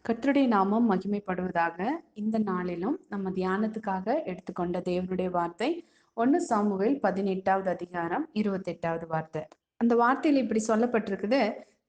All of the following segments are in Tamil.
கர்த்தருடைய நாமம் மகிமைப்படுவதாக. இந்த நாளிலும் நம்ம தியானத்துக்காக எடுத்துக்கொண்ட தேவனுடைய வார்த்தை 1 சாமுவேல் 18வது அதிகாரம் 28வது வார்த்தை. அந்த வார்த்தையில இப்படி சொல்லப்பட்டிருக்குது.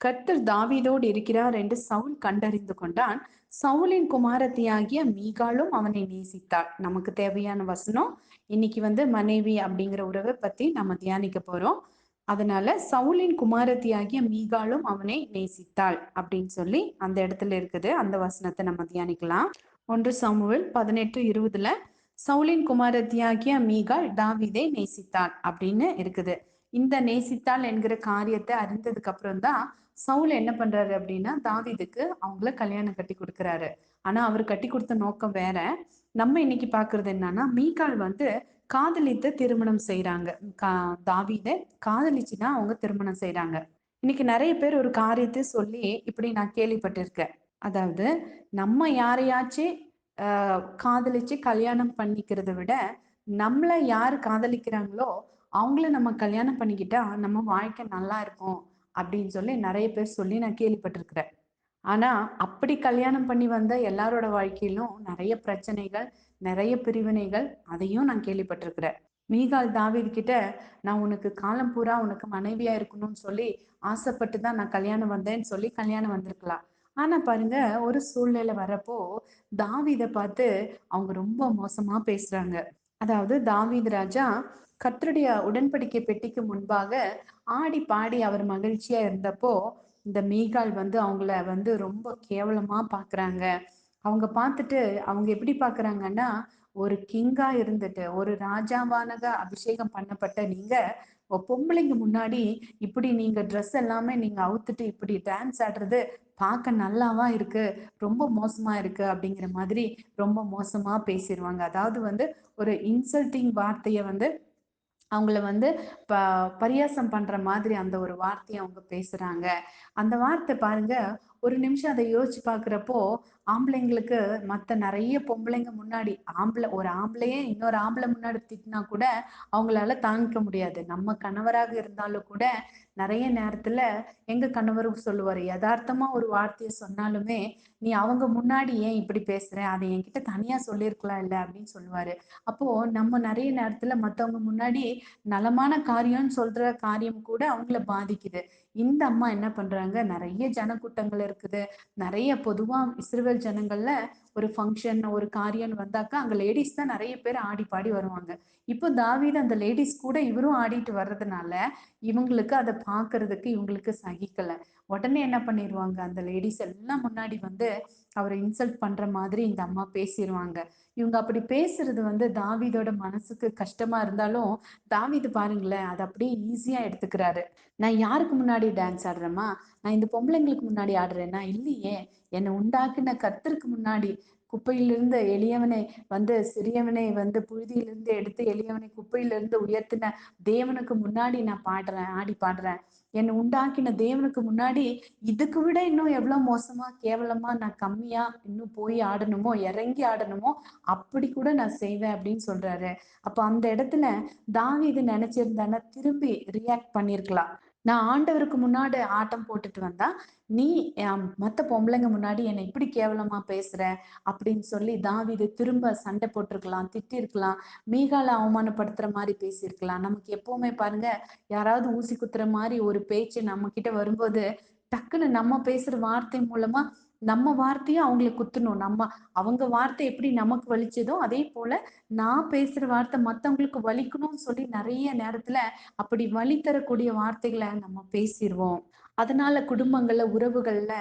கர்த்தர் தாவீதோடு இருக்கிறார் என்று சவுல் கண்டறிந்து கொண்டான். சவுலின் குமாரத்தியாகிய மீகாளும் அவனை நேசித்தாள். நமக்கு தேவையான வசனம் இன்னைக்கு மனைவி அப்படிங்கிற உறவை பத்தி நம்ம தியானிக்க போறோம். அதனால சவுலின் குமாரத்தியாகிய மீகாளும் அவனை நேசித்தாள் அப்படின்னு சொல்லி அந்த இடத்துல இருக்குது. அந்த வசனத்தை நம்ம தியானிக்கலாம். 1 சாமுவேல் 18:20 சவுலின் குமாரத்தியாகிய மீகாள் தாவீதை நேசித்தாள் அப்படின்னு இருக்குது. இந்த நேசித்தாள் என்கிற காரியத்தை அறிந்ததுக்கு அப்புறம் தான் சவுல் என்ன பண்றாரு அப்படின்னா தாவீதுக்கு அவங்கள கல்யாணம் கட்டி கொடுக்குறாரு. ஆனா அவர் கட்டி கொடுத்த நோக்கம் வேற. நம்ம இன்னைக்கு பாக்குறது என்னன்னா மீகாள் காதலித்து திருமணம் செய்யறாங்க. தாவீதை காதலிச்சுதான் அவங்க திருமணம் செய்யறாங்க. இன்னைக்கு நிறைய பேர் ஒரு காரியத்தை சொல்லி இப்படி நான் கேள்விப்பட்டிருக்கேன். அதாவது நம்ம யாரையாச்சும் காதலிச்சு கல்யாணம் பண்ணிக்கிறத விட நம்மள யாரு காதலிக்கிறாங்களோ அவங்கள நம்ம கல்யாணம் பண்ணிக்கிட்டா நம்ம வாழ்க்கை நல்லா இருக்கும் அப்படின்னு சொல்லி நிறைய பேர் சொல்லி நான் கேள்விப்பட்டிருக்கிறேன். ஆனா அப்படி கல்யாணம் பண்ணி வந்த எல்லாரோட வாழ்க்கையிலும் நிறைய பிரச்சனைகள், நிறைய பிரிவினைகள், அதையும் நான் கேள்விப்பட்டிருக்கிறேன். மீகாள் தாவீது கிட்ட நான் உனக்கு காலம் பூரா உனக்கு மனைவியா இருக்கணும்னு சொல்லி ஆசைப்பட்டு தான் நான் கல்யாணம் வந்தேன்னு சொல்லி கல்யாணம் வந்திருக்கலாம். ஆனா பாருங்க, ஒரு சூழ்நிலை வரப்போ தாவீத பார்த்து அவங்க ரொம்ப மோசமா பேசுறாங்க. அதாவது தாவீது ராஜா கர்த்தருடைய உடன்படிக்கை பெட்டிக்கு முன்பாக ஆடி பாடி அவர் மகிழ்ச்சியா இருந்தப்போ இந்த மீகாள் அவங்கள ரொம்ப கேவலமா பாக்குறாங்க. அவங்க பார்த்துட்டு அவங்க எப்படி பாக்குறாங்கன்னா, ஒரு கிங்கா இருந்துட்டு ஒரு ராஜாவானக அபிஷேகம் பண்ணப்பட்ட நீங்க பொம்பளைங்க முன்னாடி இப்படி நீங்க ட்ரெஸ் எல்லாமே நீங்க அவுத்துட்டு இப்படி டான்ஸ் ஆடுறது பார்க்க நல்லாவா இருக்கு, ரொம்ப மோசமா இருக்கு அப்படிங்கிற மாதிரி ரொம்ப மோசமா பேசிடுவாங்க. அதாவது ஒரு இன்சல்ட்டிங் வார்த்தைய அவங்கள ப பரியாசம் பண்ற மாதிரி அந்த ஒரு வார்த்தைய அவங்க பேசுறாங்க. அந்த வார்த்தை பாருங்க, ஒரு நிமிஷம் அதை யோசிச்சு பார்க்கிறப்போ, ஆம்பளைங்களுக்கு மத்த நெறைய பொம்பளைங்க முன்னாடி ஒரு ஆம்பளையே இன்னொரு ஆம்பளை முன்னாடி திட்டினா கூட அவங்களால தாங்கிக்க முடியாது. நம்ம கணவராக இருந்தாலும் கூட நெறைய நேரத்துல எங்க கணவரும் சொல்லுவாரு, எதார்த்தமா ஒரு வார்த்தைய சொன்னாலுமே, "நீ அவங்க முன்னாடி ஏன் இப்படி பேசுற? அத என்கிட்ட தனியா சொல்லியிருக்கலாம் இல்ல" அப்படின்னு சொல்லுவாரு. அப்போ நம்ம நெறைய நேரத்துல மத்தவங்க முன்னாடி நலமான காரியம்னு சொல்ற காரியம் கூட அவங்கள பாதிக்குது. இந்த அம்மா என்ன பண்றாங்க, நெறைய ஜனக்கூட்டங்கள் இருக்குது. நெறைய பொதுவா இஸ்ரவேல் ஜனங்கள்ல ஒரு ஃபங்ஷன், ஒரு காரியம்னு வந்தாக்கா, அங்க லேடீஸ் தான் நெறைய பேர் ஆடி பாடி வருவாங்க. இப்போ தாவீது அந்த லேடீஸ் கூட இவரும் ஆடிட்டு வர்றதுனால, இவங்களுக்கு அத பார்க்கறதுக்கு இவங்களுக்கு சகிக்கல. உடனே என்ன பண்ணிருவாங்க, அந்த லேடீஸ் எல்லாம் முன்னாடி அவர இன்சல்ட் பண்ற மாதிரி இந்த அம்மா பேசிருவாங்க. இவங்க அப்படி பேசுறது தாவீதோட மனசுக்கு கஷ்டமா இருந்தாலும், தாவீது பாருங்களேன், அத அப்படியே ஈஸியா எடுத்துக்கிறாரு. நான் யாருக்கு முன்னாடி டான்ஸ் ஆடுறேம்மா? நான் இந்த பொம்பளைங்களுக்கு முன்னாடி ஆடுறேனா? இல்லையே! என்ன உண்டாக்கின கர்த்தருக்கு முன்னாடி, குப்பையிலிருந்து எளியவனை சிறியவனை புழுதியிலிருந்து எடுத்து எளியவனை குப்பையிலிருந்து உயர்த்தின தேவனுக்கு முன்னாடி நான் பாடுறேன், ஆடி பாடுறேன். என்ன உண்டாக்கின தேவனுக்கு முன்னாடி இதுக்கு விட இன்னும் எவ்வளவு மோசமா, கேவலமா நான் கம்மியா இன்னும் போய் ஆடணுமோ, இறங்கி ஆடணுமோ, அப்படி கூட நான் செய்வேன் அப்படின்னு சொல்றாரு. அப்ப அந்த இடத்துல தாவீது நினைச்சிருந்தானா திரும்பி ரியாக்ட் பண்ணியிருக்கலாம். நான் ஆண்டவருக்கு முன்னாடி ஆட்டம் போட்டுட்டு வந்தா, நீ மத்த பொம்பளைங்க முன்னாடி என்னை இப்படி கேவலமா பேசுற அப்படின்னு சொல்லி தாவீது திரும்ப சண்டை போட்டிருக்கலாம், திட்டியிருக்கலாம், மீகால அவமானப்படுத்துற மாதிரி பேசியிருக்கலாம். நமக்கு எப்பவுமே பாருங்க, யாராவது ஊசி குத்துற மாதிரி ஒரு பேச்சு நம்ம கிட்ட வரும்போது டக்குன்னு நம்ம பேசுற வார்த்தை மூலமா நம்ம வார்த்தையும் அவங்களுக்கு குத்தணும். அவங்க வார்த்தை எப்படி நமக்கு வலிச்சதோ அதே போல நான் பேசுற வார்த்தை மத்தவங்களுக்கு வலிக்கணும்னு சொல்லி நிறைய நேரத்துல அப்படி வலி தரக்கூடிய வார்த்தைகளை நம்ம பேசிடுவோம். அதனால குடும்பங்கள்ல, உறவுகள்ல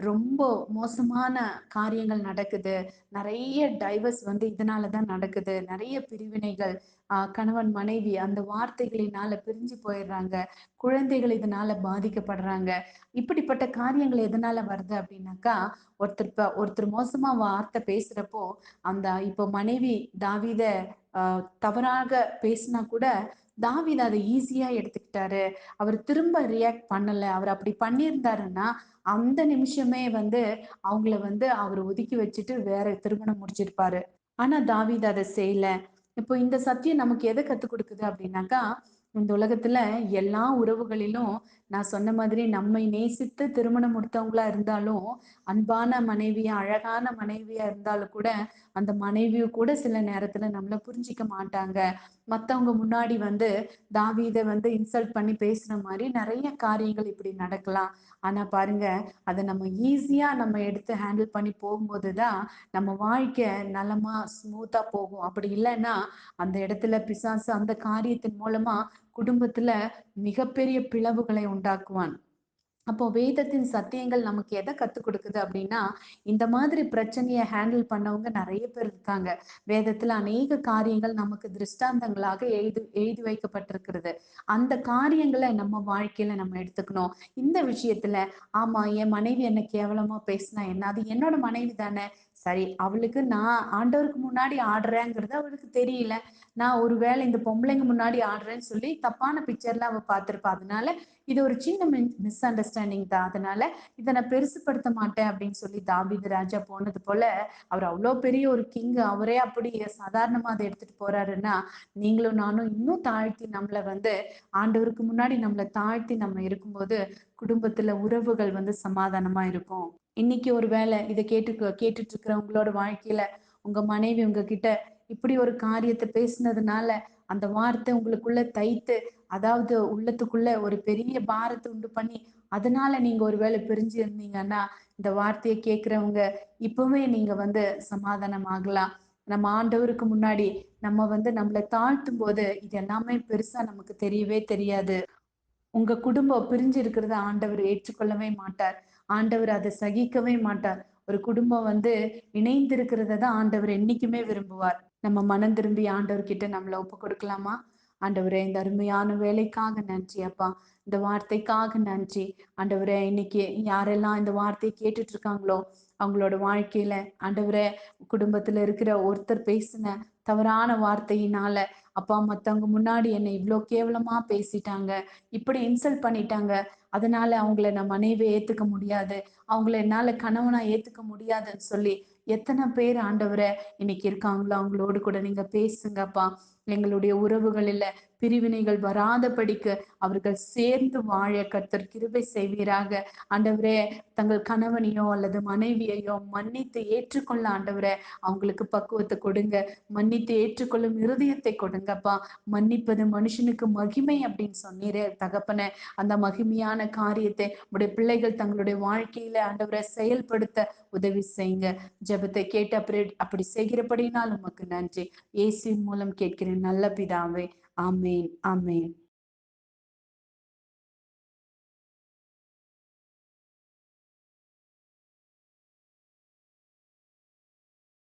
ரொம்ப மோசமான காரியங்கள் நடக்குது. நிறைய டைவர்ஸ் இதனாலதான் நடக்குது. நிறைய பிரிவினைகள், கணவன் மனைவி அந்த வார்த்தைகளினால பிரிஞ்சு போயிடுறாங்க. குழந்தைகள் இதனால பாதிக்கப்படுறாங்க. இப்படிப்பட்ட காரியங்கள் எதனால வருது அப்படின்னாக்கா, ஒருத்தர் மோசமா வார்த்தை பேசுறப்போ, இப்போ மனைவி தாவீத தவறாக பேசினா கூட தாவீது அதை ஈஸியா எடுத்துக்கிட்டாரு. அவர் திரும்ப ரியாக்ட் பண்ணல. அவர் அப்படி பண்ணியிருந்தாருன்னா, அந்த நிமிஷமே அவங்கள அவர் ஒதுக்கி வச்சுட்டு வேற திருமணம் முடிச்சிருப்பாரு. ஆனா தாவீது அதை செய்யல. இப்போ இந்த சத்தியம் நமக்கு எதை கத்துக் கொடுக்குது அப்படின்னாக்கா, இந்த உலகத்துல எல்லா உறவுகளிலும் நான் சொன்ன மாதிரி நம்மை நேசித்து திருமணம் முடித்தவங்களா இருந்தாலும், அன்பான மனைவியா, அழகான மனைவியா இருந்தாலும் கூட, அந்த மனைவியும் கூட சில நேரத்துல நம்மள புரிஞ்சுக்க மாட்டாங்க. மத்தவங்க முன்னாடி வந்து தாவீத வந்து இன்சல்ட் பண்ணி பேசுன மாரி நெறைய காரியங்கள் இப்படி நடக்கலாம். ஆனா பாருங்க, அத நம்ம ஈஸியா நம்ம எடுத்து ஹேண்டில் பண்ணி போகும்போது தான், நம்ம வாழ்க்கை நலமா, ஸ்மூத்தா போகும். அப்படி இல்லன்னா, அந்த இடத்துல பிசாசு அந்த காரியத்தின் மூலமா குடும்பத்துல மிகப்பெரிய பிளவுகளை உண்டாக்குவான். அப்போ வேதத்தின் சத்தியங்கள் நமக்கு எத கத்துக் குடுக்குது அப்படின்னா, இந்த மாதிரி பிரச்சனைய ஹேண்டில் பண்ணவங்க நெறைய பேர் இருக்காங்க. வேதத்துல அநேக காரியங்கள் நமக்கு திருஷ்டாந்தங்களாக எழுதி எழுதி வைக்கப்பட்டிருக்கிறது. அந்த காரியங்கள நம்ம வாழ்க்கையில நம்ம எடுத்துக்கணும். இந்த விஷயத்துல, ஆமா என் மனைவி என்ன கேவலமா பேசினா என்ன? அது என்னோட மனைவி தானே! சரி, அவளுக்கு நான் ஆண்டவருக்கு முன்னாடி ஆடுறேங்கிறது அவளுக்கு தெரியல. நான் ஒரு வேளை இந்த பொம்பளைங்க முன்னாடி ஆடுறேன்னு சொல்லி தப்பான பிக்சர்ல அவ பார்த்திருப்பா. அதனால இது ஒரு சின்ன மிஸ் அண்டர்ஸ்டாண்டிங் தான். அதனால இத நான் பெருசுபடுத்த மாட்டேன் அப்படின்னு சொல்லி தாவீது ராஜா போனது போல, அவர் அவ்ளோ பெரிய ஒரு கிங். அவரே அப்படி சாதாரணமா அத எடுத்துட்டு போறாருன்னா, நீங்களும் நானும் இன்னும் தாழ்த்தி நம்மள வந்து ஆண்டவருக்கு முன்னாடி நம்மள தாழ்த்தி நம்ம இருக்கும்போது, குடும்பத்துல உறவுகள் வந்து சமாதானமா இருக்கும். இன்னைக்கு ஒரு வேளை இத கேட்டுட்டு இருக்கிற உங்களோட வாழ்க்கையில, உங்க மனைவி உங்ககிட்ட இப்படி ஒரு காரியத்த பேசினதுனால, அந்த வார்த்தை உங்களுக்குள்ள தைத்து, அதாவது உள்ளத்துக்குள்ள ஒரு பெரிய பாரத்த உண்டு பண்ணி, அதனால நீங்க ஒரு வேளை பிரிஞ்சு இருந்தீங்கன்னா, இந்த வார்த்தைய கேட்கிறவங்க இப்பவே நீங்க வந்து சமாதானம் ஆகலாம். நம்ம ஆண்டவருக்கு முன்னாடி நம்ம வந்து நம்மள தாழ்த்தும்போது, இது எல்லாமே பெருசா நமக்கு தெரியவே தெரியாது. உங்க குடும்பம் பிரிஞ்சு இருக்கிறத ஆண்டவர் ஏற்றுக்கொள்ளவே மாட்டார். ஆண்டவர் அத சகிக்கவே மாட்டார். ஒரு குடும்பம் வந்து இணைந்து இருக்கிறத தான் ஆண்டவர் என்னைக்குமே விரும்புவார். நம்ம மனம் திரும்பி ஆண்டவர்கிட்ட நம்மள ஒப்பு கொடுக்கலாமா? ஆண்டவரே, இந்த அருமையான வேலைக்காக நன்றி அப்பா. இந்த வார்த்தைக்காக நன்றி. ஆண்டவரே, இன்னைக்கு யாரெல்லாம் இந்த வார்த்தைய கேட்டுட்டு இருக்காங்களோ, அவங்களோட வாழ்க்கையில ஆண்டவரே, குடும்பத்துல இருக்கிற ஒருத்தர் பேசின தவறான வார்த்தையினால, அப்பா மத்தவங்க முன்னாடி என்னை இவ்ளோ கேவலமா பேசிட்டாங்க. இப்படி இன்சல்ட் பண்ணிட்டாங்க. அதனால அவங்கள நான் மனைவியா ஏத்துக்க முடியாது. அவங்கள என்னால கணவனா ஏத்துக்க முடியாதுன்னு சொல்லி, எத்தன பேர் ஆண்டவரே இன்னைக்கு இருக்காங்களோ, அவங்களோடு கூட நீங்க பேசுங்கப்பா. எங்களுடைய உறவுகளில பிரிவினைகள் வராதபடிக்கு அவர்கள் சேர்ந்து வாழ கர்த்தர் கிருபை செய்வீராக. ஆண்டவரே, தங்கள் கணவனையோ அல்லது மனைவியையோ மன்னித்து ஏற்றுக்கொள்ள ஆண்டவரே, அவங்களுக்கு பக்குவத்த கொடுங்க. மன்னித்து ஏற்றுக்கொள்ளும் இருதயத்தை கொடுங்கப்பா. மன்னிப்பது மனுஷனுக்கு மகிமை அப்படின்னு சொன்னீரே தகப்பனே. அந்த மகிமையான காரியத்தை உடைய பிள்ளைகள் தங்களுடைய வாழ்க்கையில ஆண்டவரை செயல்படுத்த உதவி செய்யுங்க. ஜெபத்தை கேட்டு அப்படி செய்கிறபடினால் உமக்கு நன்றி. இயேசுவின் மூலம் கேட்கிறேன் நல்ல பிதாவே. ஆமென், ஆமென்.